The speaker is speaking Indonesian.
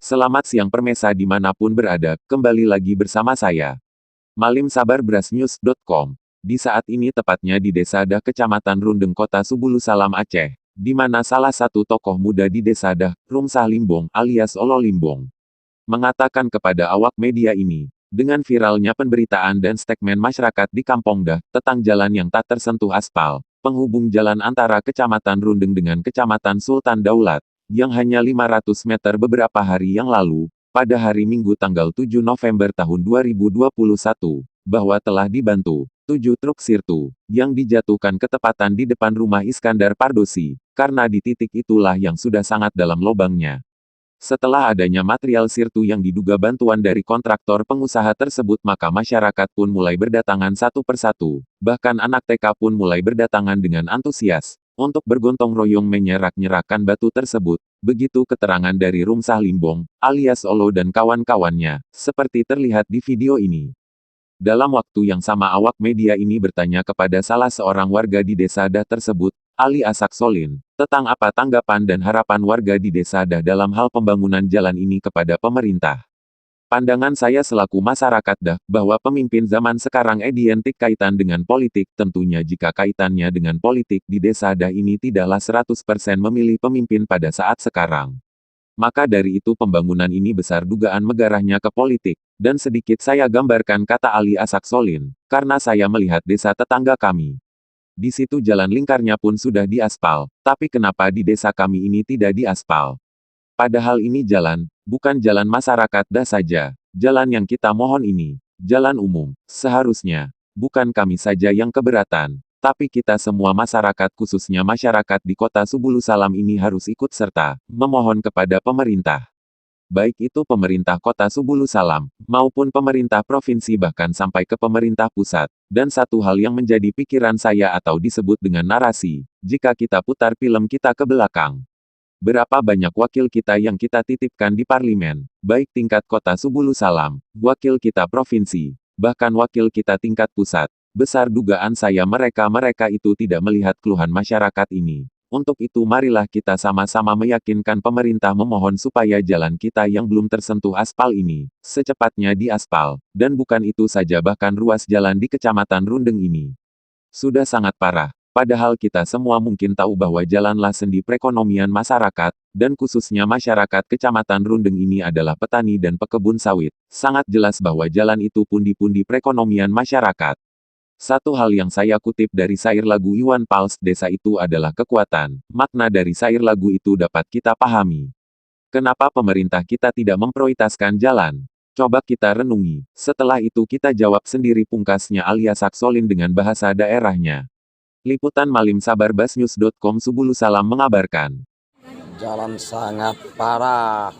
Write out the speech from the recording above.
Selamat siang Permesa dimanapun berada, kembali lagi bersama saya. Malim Sabar Brasnews.com. Di saat ini tepatnya di Desa Dah Kecamatan Rundeng Kota Subulu Salam Aceh, di mana salah satu tokoh muda di Desa Dah, Rumsah Limbong alias Olo Limbong, mengatakan kepada awak media ini, dengan viralnya pemberitaan dan statement masyarakat di Kampung Dah, tentang jalan yang tak tersentuh aspal, penghubung jalan antara Kecamatan Rundeng dengan Kecamatan Sultan Daulat, yang hanya 500 meter beberapa hari yang lalu, pada hari Minggu tanggal 7 November tahun 2021, bahwa telah dibantu 7 truk sirtu, yang dijatuhkan ketepatan di depan rumah Iskandar Pardosi, karena di titik itulah yang sudah sangat dalam lubangnya. Setelah adanya material sirtu yang diduga bantuan dari kontraktor pengusaha tersebut, maka masyarakat pun mulai berdatangan satu persatu, bahkan anak TK pun mulai berdatangan dengan antusias, untuk bergontong royong menyerak-nyerahkan batu tersebut. Begitu keterangan dari Rumsah Limbong, alias Olo dan kawan-kawannya, seperti terlihat di video ini. Dalam waktu yang sama awak media ini bertanya kepada salah seorang warga di Desa Dah tersebut, Ali Asak Solin, tentang apa tanggapan dan harapan warga di Desa Dah dalam hal pembangunan jalan ini kepada pemerintah. Pandangan saya selaku masyarakat Dah, bahwa pemimpin zaman sekarang identik kaitan dengan politik. Tentunya jika kaitannya dengan politik di Desa Dah ini tidaklah 100% memilih pemimpin pada saat sekarang. Maka dari itu pembangunan ini besar dugaan megarahnya ke politik. Dan sedikit saya gambarkan, kata Ali Asak Solin, karena saya melihat desa tetangga kami. Di situ jalan lingkarnya pun sudah diaspal, tapi kenapa di desa kami ini tidak diaspal? Padahal ini jalan, bukan jalan masyarakat Dah saja. Jalan yang kita mohon ini, jalan umum, seharusnya, bukan kami saja yang keberatan, tapi kita semua masyarakat, khususnya masyarakat di kota Subulu Salam ini harus ikut serta, memohon kepada pemerintah. Baik itu pemerintah kota Subulu Salam, maupun pemerintah provinsi bahkan sampai ke pemerintah pusat. Dan satu hal yang menjadi pikiran saya atau disebut dengan narasi, jika kita putar film kita ke belakang. Berapa banyak wakil kita yang kita titipkan di parlemen, baik tingkat kota Subulu Salam, wakil kita provinsi, bahkan wakil kita tingkat pusat. Besar dugaan saya mereka-mereka itu tidak melihat keluhan masyarakat ini. Untuk itu marilah kita sama-sama meyakinkan pemerintah memohon supaya jalan kita yang belum tersentuh aspal ini, secepatnya diaspal. Dan bukan itu saja, bahkan ruas jalan di Kecamatan Rundeng ini sudah sangat parah. Padahal kita semua mungkin tahu bahwa jalanlah sendi perekonomian masyarakat, dan khususnya masyarakat Kecamatan Rundeng ini adalah petani dan pekebun sawit. Sangat jelas bahwa jalan itu pundi-pundi perekonomian masyarakat. Satu hal yang saya kutip dari syair lagu Iwan Fals, desa itu adalah kekuatan. Makna dari syair lagu itu dapat kita pahami. Kenapa pemerintah kita tidak memprioritaskan jalan? Coba kita renungi. Setelah itu kita jawab sendiri, pungkasnya Ali Asak Solin dengan bahasa daerahnya. Liputan Malim Sabar Brasnews.com Subulu Salam mengabarkan. Jalan sangat parah.